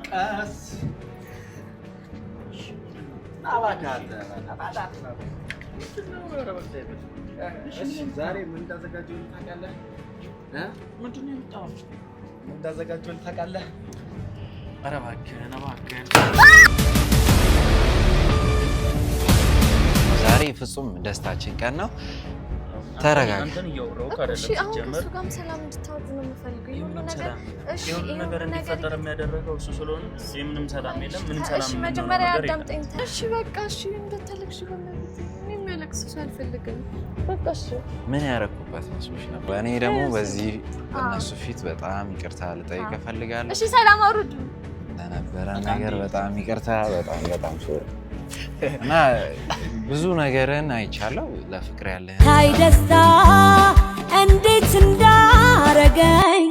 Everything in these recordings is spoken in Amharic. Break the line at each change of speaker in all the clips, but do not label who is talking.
ቀስ አባካተ ዛሬ ምን እንዳዘጋጀው ታውቃለህ? ምንድን ነው የምታወራው? ምን እንዳዘጋጀው ታውቃለህ? ኧረ እባክህን
ዛሬ ፍጹም ደስታችን ቀን ነው። ተረጋጋ።
አንተን እያወራሁ
እሺ አሁን ከሱ ጋርም ሰላም እንድታወሩ ነው የምፈልገው።
ይሁን ነገር እንዲፈጠር የሚያደርገው እሱ ስለሆነ ምንም ሰላም የለም። ምንም ሰላም
እሺ መጀመሪያ አዳምጠኝ። እሺ በቃ እሺ እንዳታለቅሽ በእናትህ። እኔ የሚያለቅስ ሰው አልፈልግም። በቃ እሺ
ምን ያረኩበት መስሎሽ ነበር? እኔ ደግሞ በዚህ እነሱ ፊት በጣም ይቅርታ ልጠይቅ እፈልጋለሁ።
እሺ ሰላም አውርዱ።
ለነበረ ነገር በጣም ይቅርታ። በጣም ሶሪ እና ብዙ ነገርን አይቻለሁ። ለፍቅር ያለህ
ታይ ደስታ እንዴት እንዳረገኝ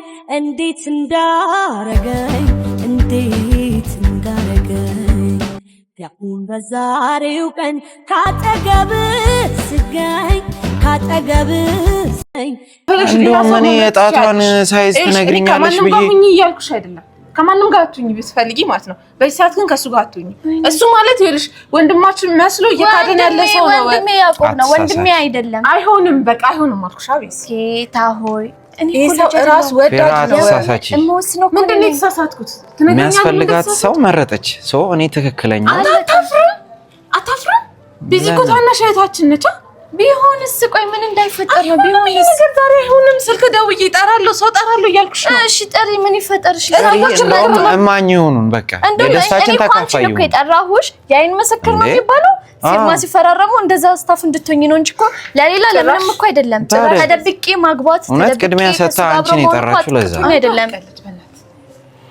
ያሁን በዛሬው ቀን ካጠገብ ስገኝ
እንደውም እኔ የጣቷን ሳይዝ ትነግሪኛለሽ ብዬ
እያልኩሽ አይደለም። ከማንም ጋር አትሁኝ ብትፈልጊ ማለት ነው። በዚህ ሰዓት ግን ከሱ ጋር አትሁኝ። እሱ ማለት ይኸውልሽ ወንድማችን መስሎ እየካደን ያለ ሰው ነው።
ወንድሜ ያዕቆብ ነው፣ ወንድሜ አይደለም።
አይሆንም፣ በቃ አይሆንም አልኩሽ። አቤት
ጌታ ሆይ እኔ
ራስ ወዳድ ነው።
እሞስኖ
ምንድን ነው የተሳሳትኩት?
የሚያስፈልጋት ሰው መረጠች። ሰው እኔ ትክክለኛ
አታፍርም? ቢዚ እኮ ታናሽ እህታችን ነች።
ቢሆንስ ቆይ ምን እንዳይፈጠር ነው? ቢሆንስ
ነገር ዛሬ አይሆንም። ስልክ ደውዬ እጠራለሁ፣ ሰው እጠራለሁ እያልኩሽ ነው።
እሺ ጠሪ፣ ምን ይፈጠርሽ?
እንደውም እማኝ ይሁኑን በቃ የደስታችን ተካፋዩ
እኮ የጠራሁሽ የአይን ምስክር ነው የሚባለው። ፊርማ ሲፈራረሙ እንደዛ ስታፍ እንድትሆኝ ነው እንጂ እኮ ለሌላ ለምንም እኮ አይደለም። ተደብቄ ማግባት
እውነት ቅድሚያ ሰጥታ አንቺን የጠራችው ለዛ
አይደለም።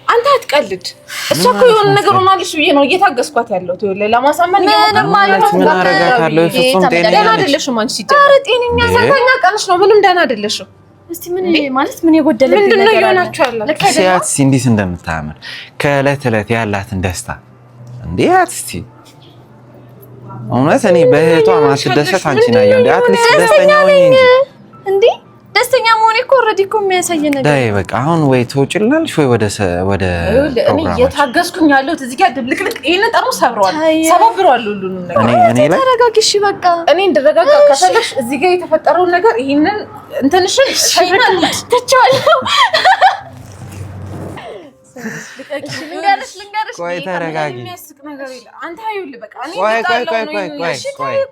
አንተ አትቀልድ። እሷ እኮ የሆነ ነገር ሆናልሽ ብዬ ነው እየታገስኳት ያለው። ተወለ ለማሳመን
ምን አረጋታለሁ? ፍጹም ጤነኛ
አይደለሽም አንቺ። ኧረ ጤነኛ ሰተኛ ቀንሽ ነው። ምንም ደህና አይደለሽም።
እስቲ ምን ማለት ምን የጎደለ
ምንድን ነው እየሆናችሁ ያላችሁ?
ሲያት እንዴት እንደምታምር ከእለት እለት ያላትን ደስታ እንዴት እስቲ እውነት እኔ በእህቷ ማስደሰት አንቺ ነው እንዴ? አትሊስት ደስተኛ ሆኚ እንዴ?
ደስተኛ መሆኔ እኮ ኦልሬዲ እኮ የሚያሳይ ነገር
ዳይ በቃ አሁን ወይ ትወጪልናለሽ ወይ ወደ
እኔ እየታገስኩኝ ያለሁት እዚህ ጋር ድብልቅልቅ ይሄን ጠርሙስ ሰብረዋል ሁሉንም ነገር።
እኔ ላይ
ተረጋጊ እሺ በቃ
እኔ እንድረጋጋ ከፈለሽ እዚህ ጋር የተፈጠረውን ነገር ይሄንን እንትንሽን ሸይማን ተቻለሁ።
ልንገርሽ
ቆይ ተረጋጊ።
የሚያስቅ ነገር የለም። አንተ አይውል በቃ እኔ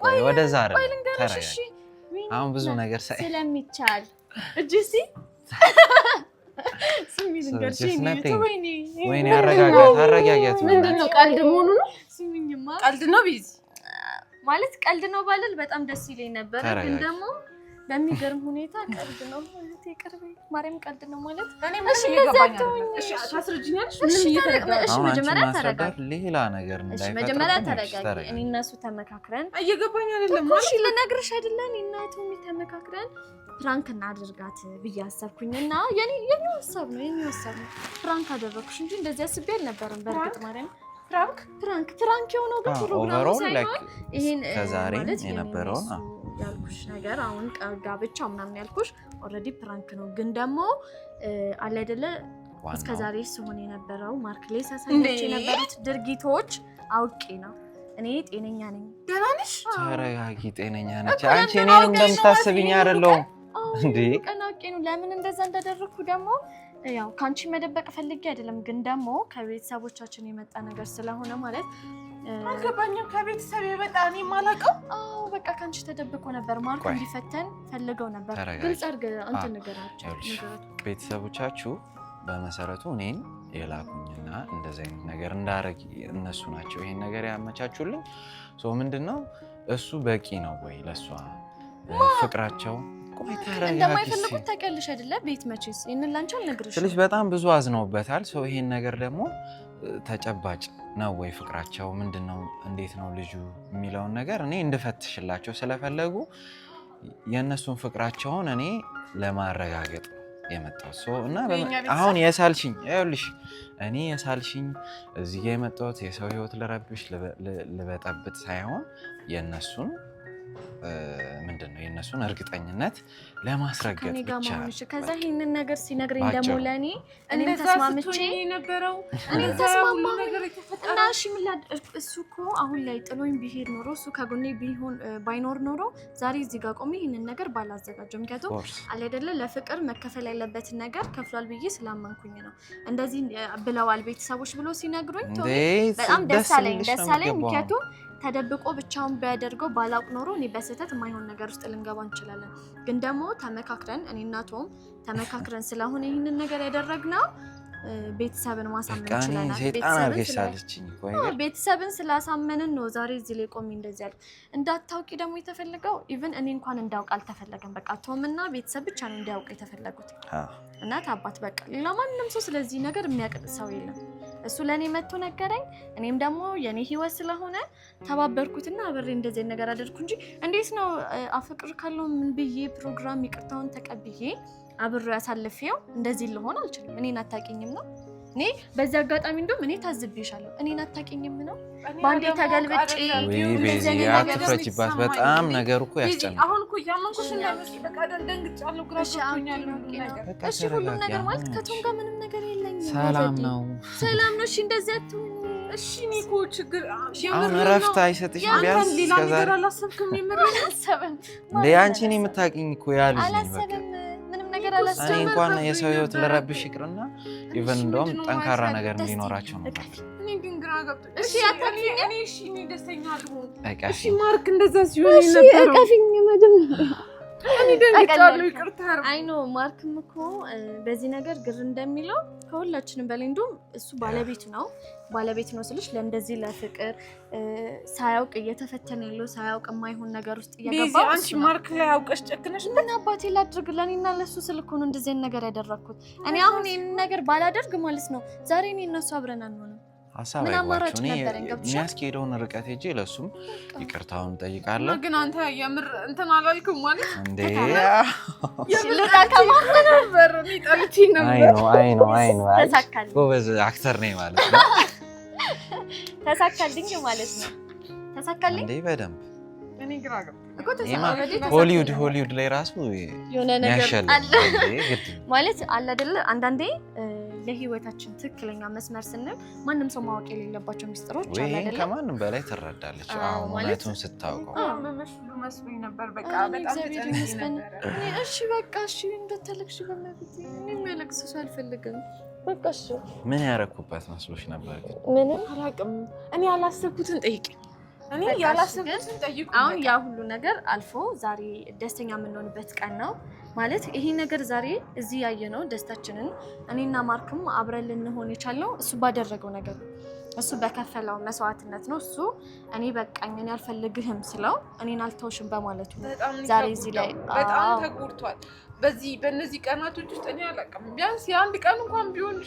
ቆይ ወደዛ ተረጋጊ። አሁን ብዙ ነገር
ስለሚቻል እጂሲ ስሚ ልንገርሽ
ወይኔ አረጋጊያት።
ምንድነው ቀልድ መሆኑ ነው?
ስሚኝማ
ቀልድ ነው ቢዚ
ማለት ቀልድ ነው ባልል በጣም ደስ ይለኝ ነበር፣ ግን ደግሞ በሚገርም ሁኔታ ቀልድ ነው ማለት ይቀርበ ማርያም ቀልድ ነው ማለት
እኔ ምን ይገባኛል? እሺ ታስረጅኛለሽ? ምን ይተረጋጋሽ?
እሺ መጀመሪያ ተረጋጋ።
ሌላ ነገር እንዳይፈጠር
መጀመሪያ ተረጋጋ። እኔ እና እሱ ተመካክረን
እየገባኝ አይደለም ማለት
እሺ ልነግርሽ አይደለም እኔ እና ቶሚ ተመካክረን ፕራንክ እናድርጋት ብዬ አሰብኩኝና የኔ ሀሳብ ነው ፕራንክ አደረኩሽ እንጂ እንደዚህ አስቤ አልነበረም። በእርግጥ ማርያም ፕራንክ የሆነው ግን ፕሮግራሙ ሳይሆን ይሄን
ከዛሬ የነበረው
ያልኩሽ ነገር አሁን ጋብቻ ምናምን ያልኩሽ ኦልሬዲ ፕራንክ ነው። ግን ደግሞ አለ አይደለ እስከዛሬ ሲሆን የነበረው ማርክ ላይ ሳሳያችሁ የነበሩት ድርጊቶች አውቄ ነው። እኔ ጤነኛ ነኝ።
ደህና ነሽ?
ተረጋጊ። ጤነኛ ነች። አንቺ እኔን እንደምታስብኝ አይደለሁም እንዴ?
ቀናውቄ ነው። ለምን እንደዛ እንዳደረኩ ደግሞ ያው ካንቺ መደበቅ ፈልጌ አይደለም፣ ግን ደግሞ ከቤተሰቦቻችን የመጣ ነገር ስለሆነ ማለት
አልገባኝም። ከቤተሰብ የመጣ እኔ የማላውቀው?
አዎ በቃ ካንቺ ተደብቆ ነበር። ማርኩ እንዲፈተን ፈልገው ነበር። ግልጽ አድርገህ አንተ ነገራቸው።
ቤተሰቦቻችሁ በመሰረቱ እኔን የላኩኝና እንደዚህ አይነት ነገር እንዳረግ እነሱ ናቸው ይሄን ነገር ያመቻቹልኝ። ሶ ምንድነው እሱ በቂ ነው ወይ ለሷ ፍቅራቸው? ቆይ ተረጋጊ።
እንደማይፈልጉት ታውቂያለሽ አይደለ? ቤት መቼስ ይሄንን ላንቺ አልነግርሽም።
ስለዚህ በጣም ብዙ አዝነውበታል። ሶ ይሄን ነገር ደግሞ ተጨባጭ ነው ወይ ፍቅራቸው ምንድነው እንዴት ነው ልጁ የሚለውን ነገር እኔ እንድፈትሽላቸው ስለፈለጉ የነሱን ፍቅራቸውን እኔ ለማረጋገጥ የመጣው እና አሁን የሳልሽኝ ይኸውልሽ እኔ የሳልሽኝ እዚህ ጋር የመጣሁት የሰው ህይወት ልረብሽ ልበጠብጥ ሳይሆን የነሱን ምንድነው የነሱን እርግጠኝነት ለማስረገጥ ብቻ
ከዛ ይሄንን ነገር ሲነግረኝ ደሞ ለኔ እኔም ተስማምቼ ነበረው እኔም ተስማማሁ ነገር የተፈጠረ እና እሺ እሱ እኮ አሁን ላይ ጥሎኝ ቢሄድ ኖሮ እሱ ከጎኔ ቢሆን ባይኖር ኖሮ ዛሬ እዚህ ጋር ቆሜ ይሄንን ነገር ባላዘጋጀው ምክንያቱም አለ አይደለ ለፍቅር መከፈል ያለበት ነገር ከፍሏል ብዬ ስላመንኩኝ ነው እንደዚህ ብለዋል ቤተሰቦች ብሎ ሲነግሩኝ በጣም ደስ አለኝ ምክንያቱም ተደብቆ ብቻውን ቢያደርገው ባላውቅ ኖሮ እኔ በስህተት የማይሆን ነገር ውስጥ ልንገባ እንችላለን ግን ደግሞ ተመካክረን እኔና ቶም ተመካክረን ስለሆነ ይሄንን ነገር ያደረግነው ቤተሰብን ማሳመን ይችላል ቤተሰብን ስላሳመንን ነው ዛሬ እዚህ ላይ ቆሜ እንደዚህ ያልኩ እንዳታውቂ ደግሞ የተፈለገው ኢቭን እኔ እንኳን እንዳውቅ አልተፈለገም በቃ ቶምና ቤተሰብ ብቻ ነው እንዲያውቁ የተፈለጉት እናት አባት በቃ ሌላ ማንንም ሰው ስለዚህ ነገር የሚያውቅ ሰው የለም እሱ ለኔ መጥቶ ነገረኝ እኔም ደግሞ የኔ ህይወት ስለሆነ ተባበርኩትና አብሬ እንደዚህ ነገር አደረኩ እንጂ እንዴት ነው አፍቅር ካለው ምን ብዬ ፕሮግራም ይቅርታውን ተቀብዬ አብሬ ያሳልፈው እንደዚህ ልሆን አልችልም እኔን አታውቂኝም ነው እኔ በዛ አጋጣሚ እንደውም እኔ ታዝብይሻለሁ እኔን አታውቂኝም ነው ባንዴ ተገልብጬ
እንደዚህ አትፍረጂባት በጣም ነገር እኮ ያስጨንቃል
አሁን እኮ ያመንኩሽ እንደምትይ በቃ ደንግጫለሁ ግራ ገብቶኛል
እሺ ሁሉም ነገር ማለት ከቶም ጋር ምንም ነገር የለኝም
ሰላም ነው
እሺ እንደዚህ አትሁን
እሺ ኒኮ ችግር
አሁን ረፍት አይሰጥሽም ቢያንስ ከዛሬ
አላሰብክም የምራሰበን
እንዴ አንቺን የምታውቂኝ እኮ ያልሽ
አላሰብም ምንም ነገር አላሰብም
እኔ እንኳን የሰው ህይወት ለረብሽ ይቅርና ኢቭን እንደውም ጠንካራ ነገር እንዲኖራቸው ነው
እኔ ግን ግራ ገብቶኝ እሺ እኔ እሺ እኔ ደስተኛ አልሆን
እሺ
ማርክ እንደዛ ሲሆን ነበር
እሺ መጀመሪያ
እኔ ደንግጫለሁ ይቅርታ
አይ ኖ ማርክም እኮ በዚህ ነገር ግር እንደሚለው ከሁላችንም በላይ እንደውም እሱ ባለቤት ነው ስልሽ ለእንደዚህ ለፍቅር ሳያውቅ እየተፈተነ ያለው ሳያውቅ የማይሆን ነገር ውስጥ እየገባ
አንቺ ማርክ ላይ አውቀሽ ጨክነሽ
ምን አባቴ ላድርግ ለኔና ለሱ ስልክ ነው እንደዚህ ነገር ያደረኩት እኔ አሁን ይሄን ነገር ባላደርግ ማለት ነው ዛሬ እኔ እነሱ አብረን አንሆንም
ሐሳብ አይዋችሁ እኔ የሚያስኬደውን ርቀት ሄጄ ለሱም ይቅርታውን ጠይቃለሁ
ግን አንተ የምር እንትን አላልኩም ማለት
እንዴ
ሽልታ ከማን ነበር
ሊጣልቺ ነበር
አይ ነው
ተሳካልኝ
ጎበዝ አክተር ነኝ ማለት ነው
ተሳካልኝ ማለት ነው ተሳካልኝ
እንዴ በደንብ
እኔ ግራ ገብቶኝ
ሆሊውድ ላይ ራሱ
የሆነ ነገር አለ
ግድ
ማለት አለ አይደለ አንዳንዴ ለህይወታችን ትክክለኛ መስመር ስንል ማንንም ሰው ማወቅ የሌለባቸው ሚስጥሮች አለ አይደለ
ከማንም በላይ ትረዳለች እውነቱን ስታውቀው
መመስሉ መስሎኝ ነበር በቃ በጣም ተጨንቄ ነበር
እሺ በቃ እሺ እንደተለክሽ በመብት ምንም ያለቅስ ሰው አልፈልግም በቃ እሺ
ምን ያረኩበት መስሎሽ ነበር ግን
ምንም
አላውቅም እኔ ያላሰብኩትን ጠይቂኝ እኔ ያላሰብኩትን ጠይቁ
አሁን ያ ሁሉ ነገር አልፎ ዛሬ ደስተኛ የምንሆንበት ቀን ነው ማለት ይሄ ነገር ዛሬ እዚህ ያየነው ደስታችንን እኔና ማርክም አብረን ልንሆን የቻልነው እሱ ባደረገው ነገር እሱ በከፈለው መስዋዕትነት ነው እሱ እኔ በቃኝ እኔ አልፈልግህም ስለው እኔን አልተውሽም በማለቱ ዛሬ እዚህ ላይ
በጣም ተጎድቷል በእነዚህ ቀናቶች ውስጥ እኔ አላውቅም ቢያንስ የአንድ ቀን እንኳን ቢሆን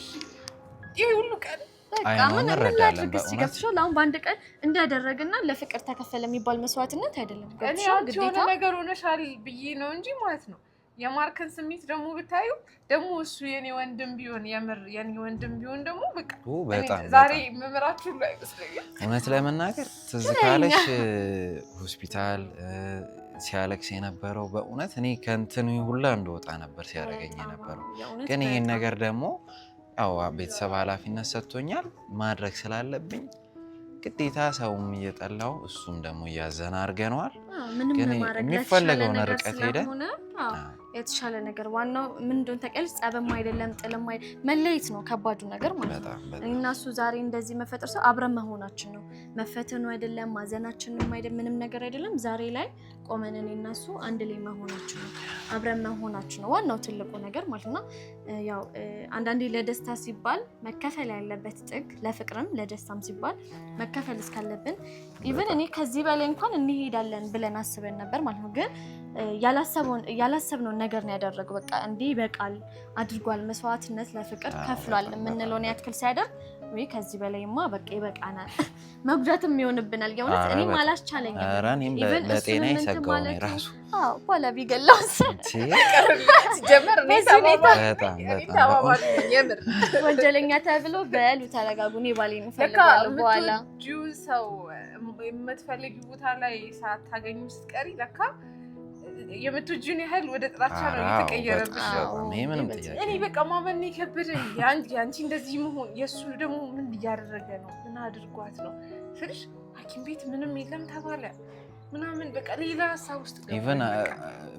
ይሄ ሁሉ ቀን
በቃ ምን ላድርግ ሲገብሻል አሁን በአንድ ቀን እንዳደረገና ለፍቅር ተከፈለ የሚባል መስዋዕትነት አይደለም
ገብሻው ግዴታ ነገር ሆነሻል ብዬ ነው እንጂ ማለት ነው የማርክን ስሜት ደግሞ ብታዩ ደግሞ እሱ የኔ ወንድም ቢሆን የምር የኔ ወንድም ቢሆን ደግሞ በቃ ዛሬ መምራችሁ ላይ አይመስለኝም
እውነት ለመናገር ትዝ ካለሽ ሆስፒታል ሲያለቅስ የነበረው በእውነት እኔ ከእንትኑ ሁላ እንደወጣ ነበር ሲያደርገኝ የነበረው ግን ይሄን ነገር ደግሞ ያው ቤተሰብ ኃላፊነት ሰጥቶኛል ማድረግ ስላለብኝ ግዴታ ሰውም እየጠላው እሱም ደግሞ እያዘና አድርገነዋል
ግን
የሚፈለገውን ርቀት ሄደን
የተሻለ ነገር ዋናው ምን እንደሆነ ተቀልጽ ጸበም አይደለም ጥልም መለየት ነው ከባዱ ነገር ማለት ነው እኔና እሱ ዛሬ እንደዚህ መፈጠር ሰው አብረን መሆናችን ነው መፈተኑ አይደለም ማዘናችንም አይደለም ምንም ነገር አይደለም ዛሬ ላይ ቆመን እኔና እሱ አንድ ላይ መሆናችን ነው አብረን መሆናችን ነው ዋናው ትልቁ ነገር ማለት ነው ያው አንዳንዴ ለደስታ ሲባል መከፈል ያለበት ጥግ ለፍቅርም ለደስታም ሲባል መከፈል እስካለብን ኢቭን እኔ ከዚህ በላይ እንኳን እንሄዳለን ብለን አስበን ነበር ማለት ነው ግን ያላሰብነው ነገር ነው ያደረገው በቃ እንዲህ በቃል አድርጓል መስዋዕትነት ለፍቅር ከፍሏል የምንለውን ያክል ሲያደርግ ወይ ከዚህ በላይማ በቃ ይበቃናል መጉዳትም ይሆንብናል የእውነት እኔ ማላስቻለኝ
ኧረ እኔም ለጤና ይሰጋው ነው ራሱ
ባላ ቢገላውስ
ጀመር ነው
በጣም
የምር
ወንጀለኛ ተብሎ በሉ ተረጋጉ እኔ ባሌን ፈልጋለሁ በኋላ
ሰው የምትፈልጊው ቦታ ላይ ሳታገኙ ስትቀሪ ለካ የምትጁን ያህል ወደ ጥላቻ ነው የተቀየረብሽ እኔ በቃ ማመን ይከብደኝ ያንቺ እንደዚህ መሆን የሱ ደግሞ ምን እያደረገ ነው ምን አድርጓት ነው ስለሽ ሐኪም ቤት ምንም የለም ተባለ ምናምን በቃ ሌላ ሀሳብ ውስጥ
ኢቭን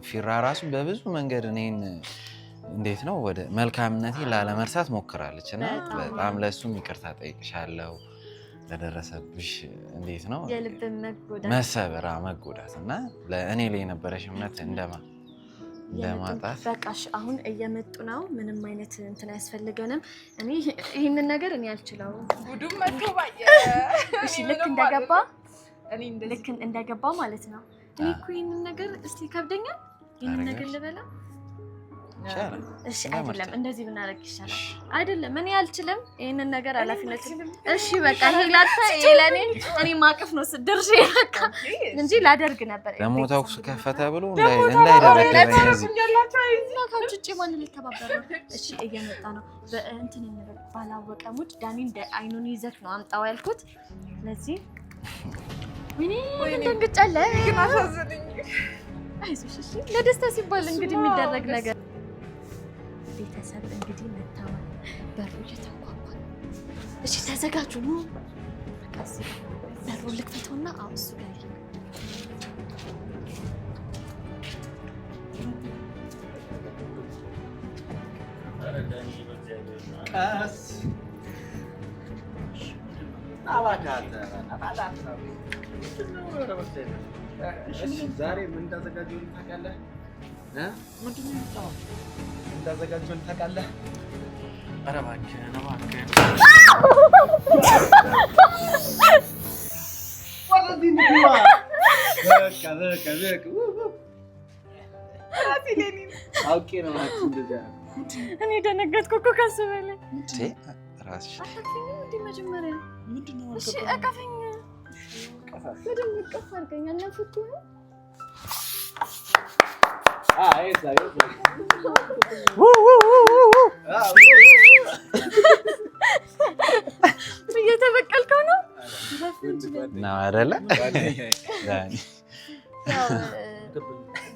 ፊራ ራሱ በብዙ መንገድ እኔን እንዴት ነው ወደ መልካምነቴ ላለመርሳት ሞክራለች እና በጣም ለሱም ይቅርታ ጠይቅሻለሁ ለደረሰብሽ እንዴት ነው
የልብ
መጎዳት እና ለእኔ ላይ የነበረሽ እምነት እንደማጣት
በቃሽ አሁን እየመጡ ነው ምንም አይነት እንትን አያስፈልገንም እኔ ይሄንን ነገር እኔ አልችለው
ጉዱም መጥባየ
እሺ ልክ እንደገባ ማለት ነው እኔ እኮ ይሄንን ነገር እስቲ ከብደኛል ይሄንን ነገር ልበላ እሺ አይደለም እንደዚህ ብናረግ ይሻላል አይደለም እኔ አልችልም ይሄንን ነገር አላፊነት እሺ በቃ ሄላታ ይላኔ እኔ ማቀፍ ነው ስድርሽ በቃ እንጂ ላደርግ ነበር
ለሞታው ከፈተ ብሎ እንዳይደረግ እዚህ
ካንቺ ማን ልተባበረ እሺ እየመጣ ነው በእንትን እንበል ባላወቀ ሙድ ዳኒ እንደ አይኑን ይዘክ ነው አምጣው ያልኩት ስለዚህ ወይኔ ደንግጫለ
ግን አሳዘነኝ
አይዞሽ እሺ ለደስታ ሲባል እንግዲህ የሚደረግ ነገር ቤተሰብ እንግዲህ መታወል በሩ እየተንኳኳ እሺ ተዘጋጁ ነው ቀስ በሩ ልክፈተውና አውሱ ጋር
ቀስ አባካተ ዛሬ ምን እንዳዘጋጀው ታውቃለህ ምንድን ነው የምታወራው እንዳዘጋጀው ታውቃለህ ኧረ እባክህ አውቄ ነው እንደዚያ
እኔ ደነገጥኩ እኮ ከሱ በላይ
ራስሽ
አታውቂኝም እንደ መጀመሪያ
ምንድን ነው
እሺ አቀፈኝ በደንብ ቀፍ አድርገኝ አናፍኩ እየተበቀልከው ነው
ነው አይደለ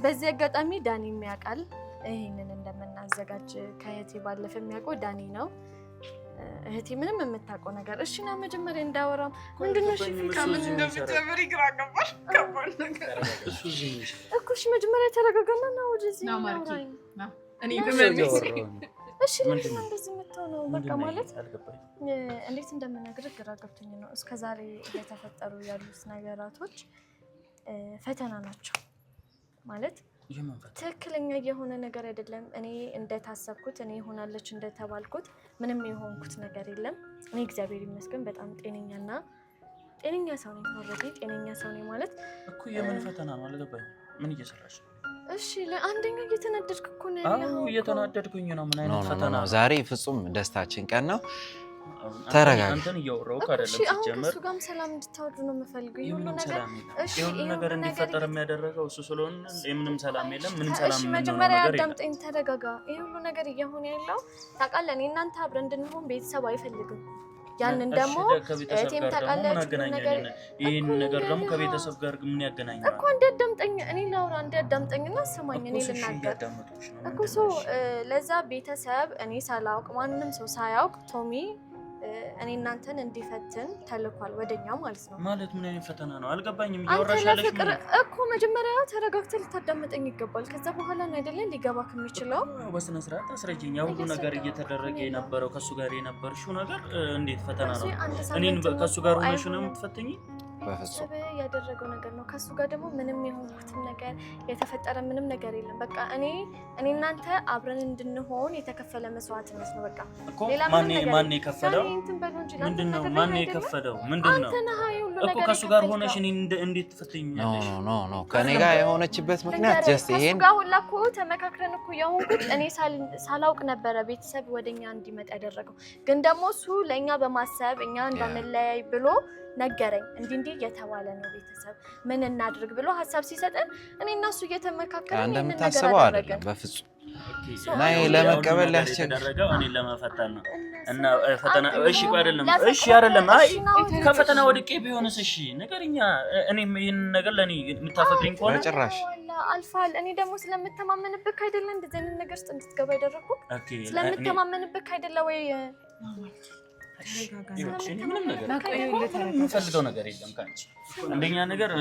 በዚህ አጋጣሚ ዳኒ የሚያውቃል ይሄንን እንደምናዘጋጅ ከእህቴ ባለፈ የሚያውቀው ዳኒ ነው እህቴ ምንም የምታውቀው ነገር እሺ ና መጀመሪያ እንዳወራም ምንድነው እሺ
ከምን እንደምትጀምሪ ግራ ገባሽ ከባድ ነገር
እኮ እሺ መጀመሪያ ተረጋጋና ና ወደዚህ
ና ማርኪ ና እኔ ልመልስ
እሺ ምንድነው እንደዚህ የምትሆነው በቃ ማለት እንዴት እንደምነግርህ ግራ ገብቶኝ ነው እስከዛሬ እየተፈጠሩ ያሉት ነገራቶች ፈተና ናቸው ማለት ትክክለኛ የሆነ ነገር አይደለም እኔ እንደታሰብኩት እኔ ሆናለች እንደተባልኩት ምንም የሆንኩት ነገር የለም እኔ እግዚአብሔር ይመስገን በጣም ጤነኛ ሰው ነኝ ኦሬዲ ጤነኛ ሰው ነኝ ማለት
እኮ የምን ፈተና ነው አልገባኝም ምን እየሰራሽ
እሺ ለአንደኛ እየተናደድክ እኮ ነው ያለው
እየተናደድኩኝ ነው ምን አይነት ፈተና ነው
ዛሬ ፍጹም ደስታችን ቀን ነው ተረጋጋ
አንተን እያወራሁ አይደለም ሲጀመር
እሱ ጋርም ሰላም እንድታወዱ ነው የምፈልገው
ይሁን ነገር እንዲፈጠር የሚያደርገው እሱ ስለሆነ ምንም ሰላም የለም ምንም ሰላም
ነው መጀመሪያ አዳምጠኝ ተረጋጋ ይሄ ሁሉ ነገር እየሆነ ያለው ታውቃለህ እኔ እናንተ አብረን እንድንሆን ቤተሰብ አይፈልግም ያንን ደግሞ እቴም ታውቃለህ
ይሄን ነገር ደግሞ ከቤተሰብ ጋር ምን ያገናኛል
እኮ እንዳዳምጠኝ እኔ ላውራ እንዳዳምጠኝና ስማኝ እኔ ልናገር እኮ ሰው ለዛ ቤተሰብ እኔ ሳላውቅ ማንንም ሰው ሳያውቅ ቶሚ እኔ እናንተን እንዲፈትን ተልኳል ወደኛ ማለት ነው
ማለት ምን አይነት ፈተና ነው አልገባኝም እያወራሻለሽ
እኮ መጀመሪያ ተረጋግተህ ልታዳምጠኝ ይገባል ከዛ በኋላ ነው አይደለ ሊገባክ የሚችለው
በስነ ስርዓት አስረጅኝ ያው ሁሉ ነገር እየተደረገ የነበረው ከሱ ጋር የነበርሽው ነገር እንዴት ፈተና ነው እኔን ከሱ ጋር ሆነሽ ነው የምትፈተኝ
በፍጹም
ያደረገው ነገር ነው። ከሱ ጋር ደግሞ ምንም የሆንኩትም ነገር የተፈጠረ ምንም ነገር የለም። በቃ እኔ እናንተ አብረን እንድንሆን የተከፈለ መስዋዕትነት ነው። በቃ
ሌላ ማን የከፈለው ምንድነው? ማን የከፈለው ምንድነው? እኮ ከሱ ጋር ሆነሽ እኔ እንዴት ትፈትኛለሽ?
ኖ ከኔ ጋር የሆነችበት ምክንያት ጀስት ይሄን
ከሱ ጋር ሁላ እኮ ተመካክረን እኮ የሆንኩት እኔ ሳላውቅ ነበረ ቤተሰብ ወደኛ እንዲመጣ ያደረገው። ግን ደግሞ እሱ ለኛ በማሰብ እኛ እንዳንለያይ ብሎ ነገረኝ። እንዲህ እየተባለ ነው ቤተሰብ ምን እናድርግ ብሎ ሐሳብ ሲሰጠን እኔ እና እሱ እየተመካከረን
እንደምታስበው አይደለም በፍጹም ናይ ለመቀበል ያስቸገረው
እኔ ለመፈተን ነው እና ፈተና እሺ አይደለም አይ ከፈተና ወድቄ ቢሆንስ እሺ ነገርኛ እኔ ይሄን ነገር ለኔ የምታፈቅሪኝ ከሆነ
ጭራሽ
አልፋል። እኔ ደግሞ ስለምተማመንብህ አይደለ እንደዚህ አይነት ነገር ውስጥ እንድትገባ ያደረኩት ስለምተማመንብህ አይደለ ወይ
ምንም ነገር የምፈልገው ነገር የለም ካንቺ አንደኛ ነገር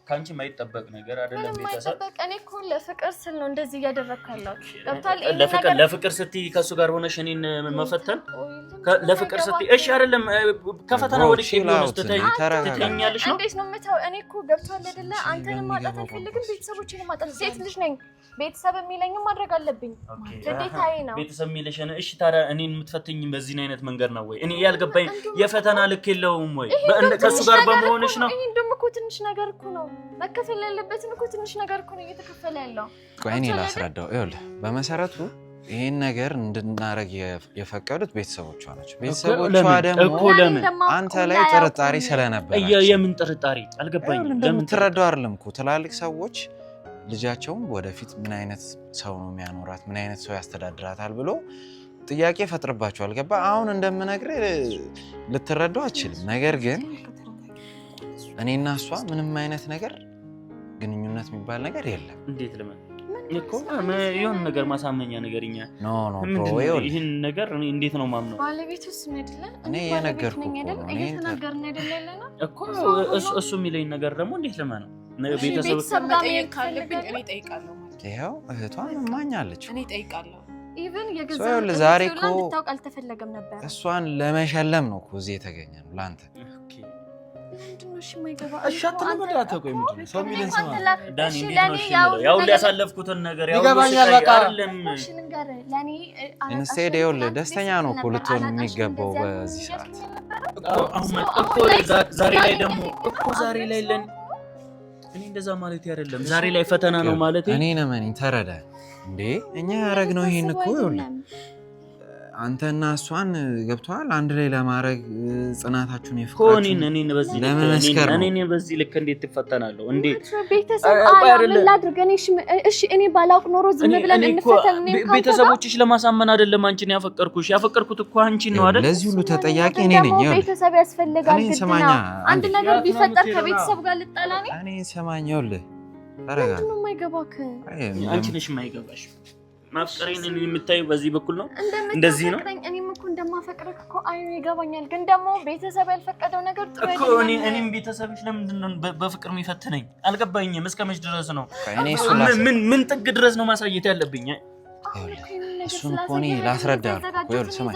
ካንቺ ማይጠበቅ ነገር አይደለም ቤተሰብ
እኔ እኮ ለፍቅር ስል ነው እንደዚህ እያደረኩ ያለሁት ገብቷል
ለፍቅር ስትይ ከሱ ጋር ሆነሽ እኔን መፈተን ለፍቅር ስትይ እሺ አይደለም ከፈተና ወድቄ ቢሆንስ ትተኛለሽ ነው
እንዴት ነው የምታው እኔ እኮ ገብቷል አይደለ አንተንም ማጣት አልፈልግም ቤተሰቦቼንም ማጣት ሴት ልጅ ነኝ ቤተሰብ የሚለኝም ማድረግ አለብኝ ግዴታዬ ነው
ቤተሰብ የሚለሽን እሺ ታዲያ እኔን የምትፈትኝ በዚህ አይነት መንገድ ነው ወይ እኔ ያልገባኝ የፈተና ልክ የለውም ወይ ከሱ ጋር በመሆንሽ ነው
እኔ እንደውም እኮ ትንሽ ነገር እኮ ነው መከፈል ያለበትን እኮ ትንሽ ነገር እኮ ነው እየተከፈለ ያለው
ቆይ እኔ ላስረዳው ይኸውልህ በመሰረቱ ይሄን ነገር እንድናረግ የፈቀዱት ቤተሰቦቿ ናቸው ቤተሰቦቿ ደግሞ አንተ ላይ ጥርጣሬ ስለነበር
የምን ጥርጣሬ አልገባኝም
ለምን ትረዳው አይደለም እኮ ትላልቅ ሰዎች ልጃቸውም ወደፊት ምን አይነት ሰው ነው የሚያኖራት ምን አይነት ሰው ያስተዳድራታል ብሎ ጥያቄ ፈጥርባቸዋል ገባ አሁን እንደምነግርህ ልትረዳው አትችልም ነገር ግን እኔና እሷ ምንም አይነት ነገር ግንኙነት የሚባል ነገር የለም
እንዴት ለምን እኮ የሆነ ነገር ማሳመኛ ነገርኛ
ኖ ብሮ
ይሄን ነገር እንዴት ነው ማምነው
ባለቤቱስ ምድለ
እኔ የነገርኩህ
እኮ እየተናገርን አይደለም
እኮ እሱ የሚለኝ ነገር ደግሞ እንዴት ለማነው
ቤተሰብ መጠየቅ ካለብኝ እኔ እጠይቃለሁ ማለት
ይሄው እህቷን ማኛለች
እኔ እጠይቃለሁ
ኢቭን የገዛው
ዛሬ እኮ
ልታውቅ አልተፈለገም ነበር
እሷን ለመሸለም ነው እኮ እዚህ የተገኘ ነው ላንተ
ምንድነው እሺ የማይገባ
እሺ አትለመዳት ቆይ ምንድነው ሰው ሚለን ሰው
ዳኒ እንዴት ነው እሺ ያው ያሳለፍኩትን ነገር ያው
ይገባኛል በቃ
ለኔ
ኢንስቴድ ይኸውልህ ደስተኛ ነው እኮ ልትሆን የሚገባው በዚህ ሰዓት
እኮ ዛሬ ላይ ደግሞ እኮ ዛሬ ላይ ለን እኔ እንደዛ ማለት አይደለም ዛሬ ላይ ፈተና ነው ማለት
እኔ ነኝ ተረዳ እንዴ እኛ ያረግነው ይሄን እኮ ይኸውልህ አንተና እሷን ገብቷል አንድ ላይ ለማድረግ ጽናታችሁን
ይፍቃችሁ እኔ በዚህ ልክ እንዴት ትፈተናለሁ እንዴ
ቤተሰብ ላድርግ እኔ ባላውቅ ኖሮ ዝም ብለን እንፈተን
ቤተሰቦችሽ ለማሳመን አይደለም አንቺን ያፈቀርኩት እኮ አንቺን ነው አይደል
ለዚህ ሁሉ ተጠያቂ እኔ ነኝ
ቤተሰብ ያስፈልጋል ግድና አንድ ነገር ቢፈጠር ከቤተሰብ ጋር ልጣላ ነኝ
እኔ ሰማኛውልህ ተረጋጋ
ምንም አይገባክ
አንቺ ነሽ የማይገባሽ ማፍቀሬን የምታዩ በዚህ በኩል ነው እንደዚህ ነው
እኔም እኮ እንደማፈቅርህ እኮ አይኑ ይገባኛል ግን ደግሞ ቤተሰብ ያልፈቀደው ነገር ጥሩ
እኮ እኔም ቤተሰብሽ ለምንድን ነው በፍቅር የሚፈትነኝ አልገባኝም እስከመች ድረስ ነው ምን ጥግ ድረስ ነው ማሳየት ያለብኝ
እሱን እኮ እኔ ላስረዳህ ወይ ሰማኝ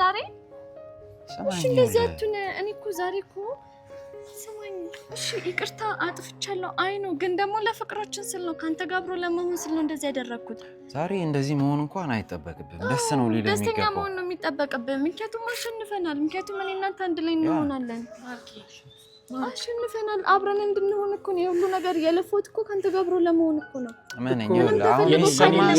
እሺ እንደዚህ አቱን እኔ እኮ ዛሬ እኮ ሰማኝ እሺ ይቅርታ አጥፍቻለሁ አይኑ ግን ደግሞ ለፍቅራችን ስል ነው ካንተ ጋር አብሮ ለመሆን ስል ነው እንደዚህ ያደረኩት
ዛሬ እንደዚህ መሆን እንኳን አይጠበቅብህም ደስ ነው ሊል የሚገባው
ደስተኛ መሆን ነው የሚጠበቅብህ ምክንያቱም አሸንፈናል ምክንያቱም እኔ እናንተ አንድ ላይ እንሆናለን አሸንፈናል አብረን እንድንሆን እኮ ነው ሁሉ ነገር የለፎት እኮ ካንተ ጋር አብሮ ለመሆን እኮ ነው
ማንኛው አሁን ይሰማል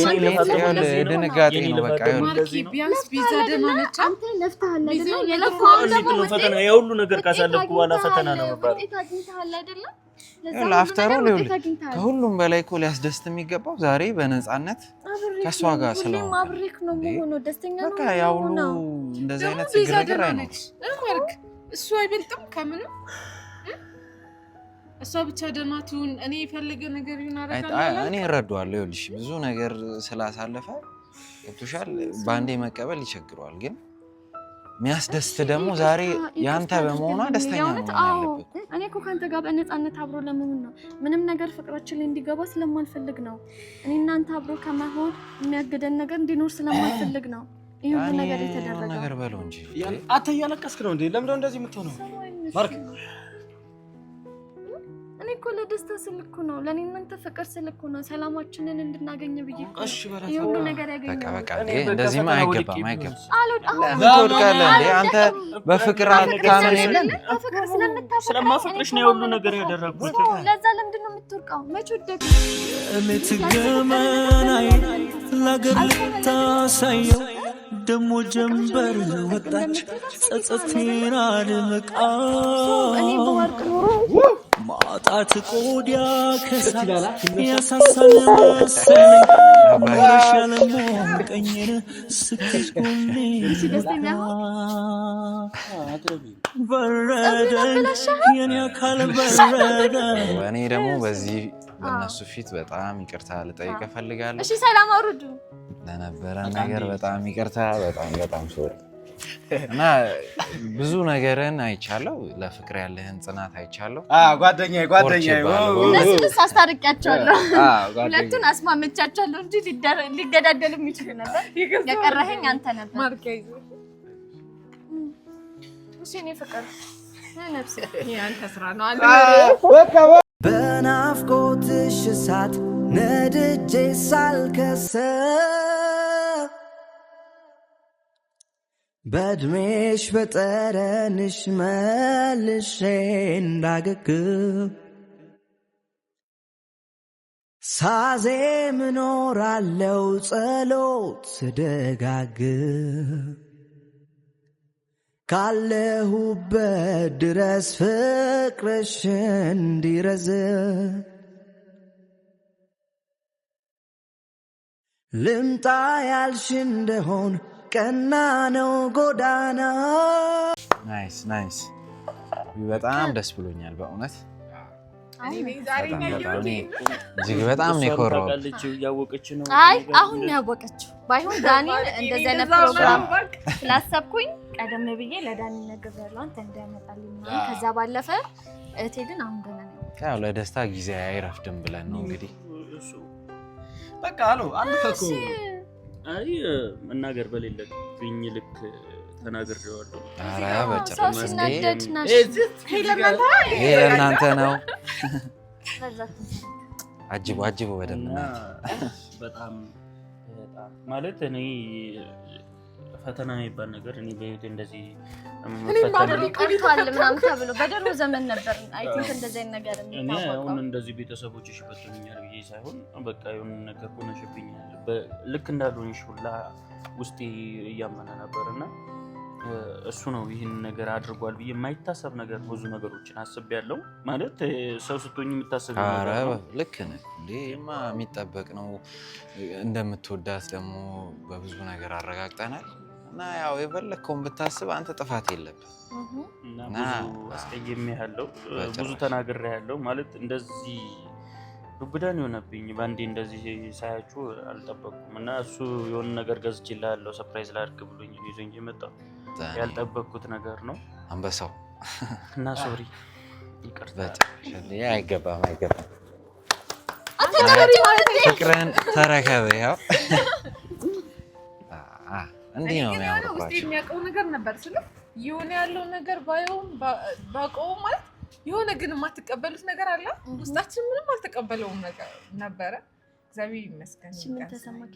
ድንጋጤ ነው በቃ
እንደዚህ ነው ቢያንስ ቢዛ ደማነች
አንተ ለፍተሃል አይደል የለፋው
ደግሞ ፈተና የሁሉ ነገር ካሳለፍኩ በኋላ ፈተና ነው ማለት
ውጤት አግኝተሃል አይደል
ለአፍተሩ ከሁሉም በላይ እኮ ሊያስደስት የሚገባው ዛሬ በነፃነት ከሷ ጋር ስለሆነ
ማብሪክ ነው መሆኑ ደስተኛ ነው
በቃ ያው ሁሉ እንደዚህ አይነት ግርግር አይኖርም
እሱ አይበልጥም ከምንም እሷ ብቻ ደማቱን እኔ የፈለገ ነገር ይናረጋል
እኔ እረዳዋለሁ ይኸውልሽ ብዙ ነገር ስላሳለፈ ገብቶሻል ባንዴ መቀበል ይቸግረዋል ግን የሚያስደስት ደግሞ ዛሬ ያንተ በመሆኗ ደስተኛ ነው ያለበት
እኔ እኮ ካንተ ጋር በነፃነት አብሮ ለመሆን ነው ምንም ነገር ፍቅራችን ላይ እንዲገባ ስለማልፈልግ ነው እኔ እናንተ አብሮ ከመሆን የሚያገደን ነገር እንዲኖር ስለማልፈልግ ነው ይሄ ሁሉ ነገር የተደረገው
ነገር በለው እንጂ
አንተ እያለቀስክ ነው እንዴ ለምን እንደዚህ የምትሆነው ማርክ
እኮ ለደስታ ስልኩ ነው ለኔ እናንተ ፍቅር ስልኩ ነው ሰላማችንን እንድናገኝ ብዬ
እሺ በላ
ይሁን ነገር ያገኘው
በቃ እንደዚህ አይገባም ትወድቃለህ እንዴ አንተ በፍቅር አታምን የለን
በፍቅር ስለምታፈቅር
ስለማፈቅርሽ ነው ሁሉ ነገር ያደረኩት
ለዛ ለምንድን ነው የምትወርቀው መች ወደቅ
ለትገመናይ ለገር ልታሳየው ደሞ ጀንበር ወጣች ጸጸቴን አድምቃ
እኔ በወርቅ ኖሮ
ማጣት ቆዲያ ከሳት ያሳሳል መሰለኝ ወሻለሞ ቀኝን ስትስኩልኝ በረደ የኔ አካል በረደ
እኔ ደግሞ በዚህ በእነሱ ፊት በጣም ይቅርታ ልጠይቅ እፈልጋለሁ።
እሺ ሰላም አውርዱ
ለነበረ ነገር በጣም ይቅርታ በጣም ሶሪ እና ብዙ ነገርን አይቻለሁ ለፍቅር ያለህን ጽናት አይቻለሁ።
ጓደኛዬ
እነሱን አስታርቂያቸዋለሁ ሁለቱን አስማመቻቸዋለሁ እንጂ ሊገዳደሉ የሚችሉ ነበር የቀረኸኝ አንተ ነበር
ማርኬዝ
እሺ እኔ ፍቅር ነፍሴ
ያንተ ስራ ነው አንተ
በናፍቆትሽ እሳት ነድጄ ሳልከስር በእድሜሽ በጠረንሽ መልሼ እንዳገግም ሳዜም እኖራለሁ ጸሎት ስደጋግም ካለሁበት ድረስ ፍቅርሽ እንዲረዝም ልምጣ ያልሽ እንደሆን ቀና ነው ጎዳና።
ናይስ በጣም ደስ ብሎኛል በእውነት እጅግ በጣም ነው የኮራው።
አይ አሁን ነው ያወቀችው። ባይሆን ዳኒ እንደዚህ አይነት ፕሮግራም ስላሰብኩኝ ቀደም ብዬ ለዳኒ ነግሬያለሁ አንተ እንዳያመጣልኝ ማለት ከዛ ባለፈ እቴ ግን አሁን ገና ነው
ያው ለደስታ ጊዜ አይረፍድም ብለን ነው እንግዲህ
በቃ አልፈኩ
አይ መናገር በሌለብኝ ልክ ተናግሬዋለሁ።
ኧረ በጭራሽ
ይሄ
ለእናንተ ነው። አጅቦ በደምብ
በጣም ማለት እኔ ፈተና የሚባል ነገር እኔ በህይወቴ እንደዚህ
ቀርቷል ምናምን ተብሎ በድሮ ዘመን ነበር። አይ ቲንክ እንደዚህ አይነት ነገር
እኔ አሁን እንደዚህ ቤተሰቦችሽ ይፈትኑኛል ብዬ ሳይሆን በቃ የሆነ ነገር ሆነሽብኛል ልክ እንዳልሆንሽ ሁላ ውስጤ እያመነ ነበርና እሱ ነው ይህን ነገር አድርጓል ብዬ የማይታሰብ ነገር ብዙ ነገሮችን አስቤያለሁ። ማለት ሰው ስትሆኝ የምታስብ
ነገር ልክ ነህ እንዴማ የሚጠበቅ ነው። እንደምትወዳት ደግሞ በብዙ ነገር አረጋግጠናል እና ያው የፈለከውን ብታስብ አንተ ጥፋት የለብህም
እና ብዙ አስቀይሜያለሁ ብዙ ተናግሬያለሁ። ማለት እንደዚህ ዱብዳን የሆነብኝ ባንዴ እንደዚህ ሳያችሁ አልጠበቅኩም እና እሱ የሆነ ነገር ገዝቼልሃለሁ ሰርፕራይዝ ላድርግ ብሎኝ ይዞኝ የመጣው ያልጠበቅኩት ነገር ነው
አንበሳው
እና ሶሪ ይቅርታ
አይገባም ፍቅርን ተረከበ ያው እንዲህ ነው የሚያምርባቸው
ውስጥ የሚያውቀው ነገር ነበር ስለ የሆነ ያለው ነገር ባውቀው ማለት የሆነ ግን የማትቀበሉት ነገር አለ ውስጣችን ምንም አልተቀበለውም ነገር ነበረ። እግዚአብሔር ይመስገን።
ምን ተሰማክ?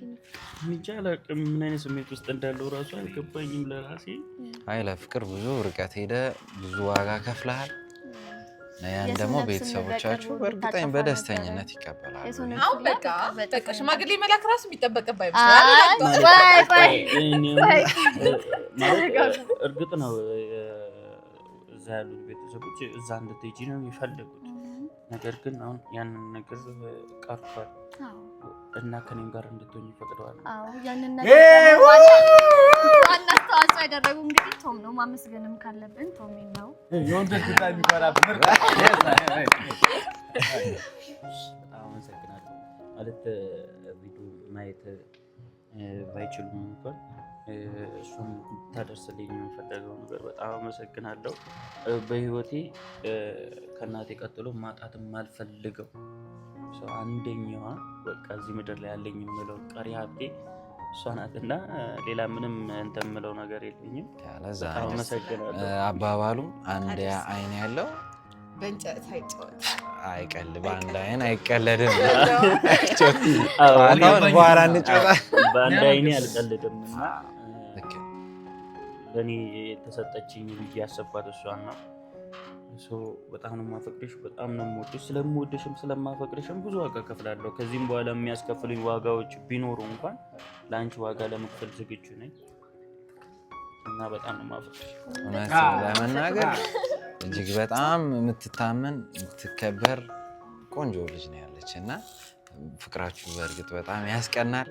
ምን አይነት ስሜት ውስጥ እንዳለው ራሱ አልገባኝም ለራሴ።
አይ ለፍቅር ብዙ ርቀት ሄደ ብዙ ዋጋ ከፍለሃል። ያን ደግሞ ቤተሰቦቻችሁ በእርግጠኝ በደስተኝነት ይቀበላሉ።
አሁን በቃ ሽማግሌ መላክ ራሱ የሚጠበቅብህ
እርግጥ ነው እዛ ያሉት ቤተሰቦች እዛ እንድትሄጂ ነው የሚፈልጉት። ነገር ግን አሁን ያንን ነገር ቀርቷል እና ከኔም ጋር እንድትሆኝ ይፈቅደዋል።
አዎ ያንን ነገር ዋና አስተዋጽኦ ያደረጉ እንግዲህ ቶም ነው። ማመስገንም ካለብን ቶም ነው።
የወንዶች ጉዳይ የሚፈራብህ ምርጥ
በጣም አመሰግናለሁ። ማለት ቪዲዮ ማየት ባይችሉም እንኳን እሱን ታደርስልኝ የምፈልገው ነገር በጣም አመሰግናለሁ። በህይወቴ ከእናቴ ቀጥሎ ማጣትም አልፈልገው ሰው አንደኛዋ በቃ እዚህ ምድር ላይ ያለኝ የምለው ቀሪ ሀብቴ እሷ ናትና ሌላ ምንም እንትን የምለው ነገር የለኝም። በጣም አመሰግናለሁ።
አባባሉም አንድ አይን ያለው
በእንጨት አይጫወት
አይቀል በአንድ አይን አይቀለድም።
አሁን
በኋላ እንጫወታ
በአንድ አይኔ አልቀልድም እና ለኔ የተሰጠችኝ ብዬ ያሰብኳት እሷን ነው። በጣም ነው የማፈቅርሽ፣ በጣም ነው የምወድሽ። ስለምወድሽም ስለማፈቅርሽም ብዙ ዋጋ ከፍላለሁ። ከዚህም በኋላ የሚያስከፍሉኝ ዋጋዎች ቢኖሩ እንኳን ለአንቺ ዋጋ ለመክፈል ዝግጁ ነኝ እና በጣም ነው የማፈቅርሽ።
እውነት ለመናገር እጅግ በጣም የምትታመን የምትከበር ቆንጆ ልጅ ነው ያለች እና ፍቅራችሁ በእርግጥ በጣም ያስቀናል።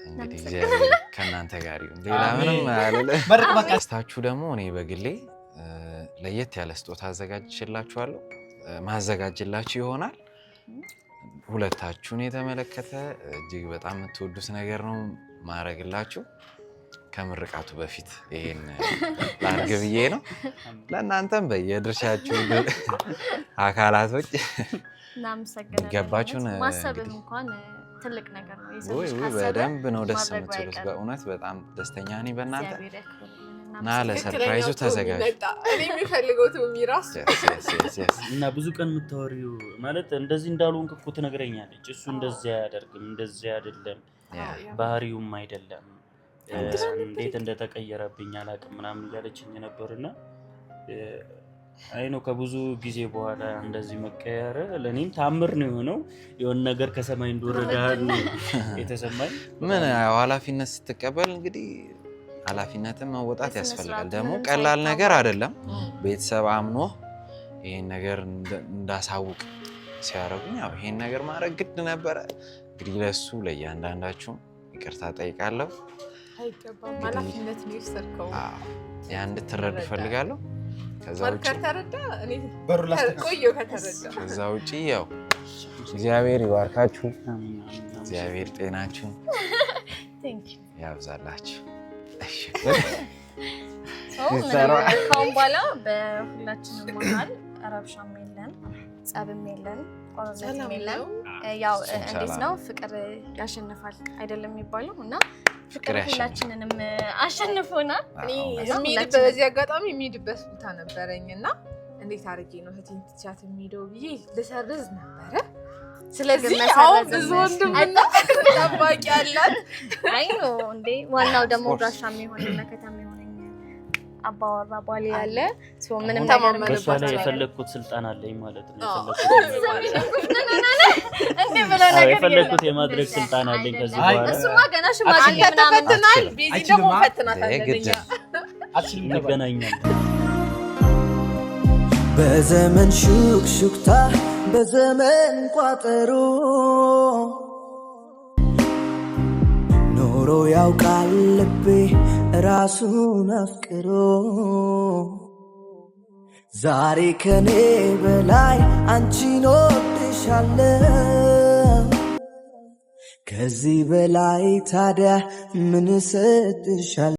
እንግዲህ እግዚአብሔር ከእናንተ ጋር ይሁን። ሌላ ምንም አልልም። ስታችሁ ደግሞ እኔ በግሌ ለየት ያለ ስጦታ አዘጋጅላችኋለሁ። ማዘጋጅላችሁ ይሆናል። ሁለታችሁን የተመለከተ እጅግ በጣም የምትወዱት ነገር ነው ማረግላችሁ። ከምርቃቱ በፊት ይሄን ላርግ ብዬ ነው። ለእናንተም በየድርሻችሁ አካላቶች ገባችሁን።
ማሰብህ እንኳን ትልቅ ነገር ነው።
በደንብ ነው ደስ የምትሉት። በእውነት በጣም ደስተኛ ነኝ በእናንተ እና ለሰርፕራይዙ ተዘጋጅ።
እኔ የሚፈልገው ሚራስ
እና ብዙ ቀን የምታወሪው ማለት እንደዚህ እንዳልሆንክ እኮ ትነግረኛለች። እሱ እንደዚህ አያደርግም፣ እንደዚህ አይደለም፣ ባህሪውም አይደለም፣ እንዴት እንደተቀየረብኝ አላውቅም ምናምን እያለችኝ ነበርና አይ ነው ከብዙ ጊዜ በኋላ እንደዚህ መቀየር ለኔም ታምር ነው የሆነው። የሆነ ነገር ከሰማይ እንደወረደ የተሰማኝ
ምን ኃላፊነት ስትቀበል እንግዲህ ኃላፊነትን መወጣት ያስፈልጋል። ደግሞ ቀላል ነገር አይደለም። ቤተሰብ አምኖ ይሄን ነገር እንዳሳውቅ ሲያረጉኝ ያው ይሄን ነገር ማድረግ ግድ ነበረ። እንግዲህ ለሱ ለእያንዳንዳችሁ ይቅርታ ጠይቃለሁ።
አይገባም፣ ኃላፊነት ነው የወሰድከው።
ያን እንድትረዱ እፈልጋለሁ። ከዛ ውጪ
ከተረዳ እኔ በሩ ላስተቆየው ከተረዳ
ከዛ ውጪ ያው እግዚአብሔር ይባርካችሁ፣ እግዚአብሔር ጤናችሁን ያብዛላችሁ።
ካሁን በኋላ በሁላችንም መሀል ረብሻም የለን፣ ጸብም የለን፣ ጦርነትም የለን። ያው እንዴት ነው ፍቅር ያሸንፋል አይደለም የሚባለው እና ፍቅር ሁላችንንም አሸንፎናል።
በዚህ አጋጣሚ የሚሄድበት ቦታ ነበረኝ እና እንዴት አድርጌ ነው እህቴን ትቻት የሚሄደው ብዬ ልሰርዝ ነበረ። ስለዚህ አሁን ብዙ ወንድምና ጠባቂ አላት።
አይ ነው እንዴ ዋናው ደግሞ ጋሻም የሆነና ከተማ የሆነኝ አባወራ ባሌ ያለ ምንም ነገር
በሷ ላይ የፈለግኩት ስልጣን አለኝ ማለት ነው። የፈለግኩት የማድረግ ስልጣን አለኝ። ከዚህ በኋላ
እሱማ ገና ሽማግሌ ምናምን
ተፈትናል። ቤዚ ደግሞ ፈትናታለኛ
እንገናኛለን።
በዘመን ሹክሹክታ በዘመን ቋጠሮ ኖሮ ያውቃል ልቤ ራሱን አፍቅሮ ዛሬ ከኔ በላይ አንቺን ወድሻለሁ። ከዚህ በላይ ታዲያ ምን እሰጥሻለሁ?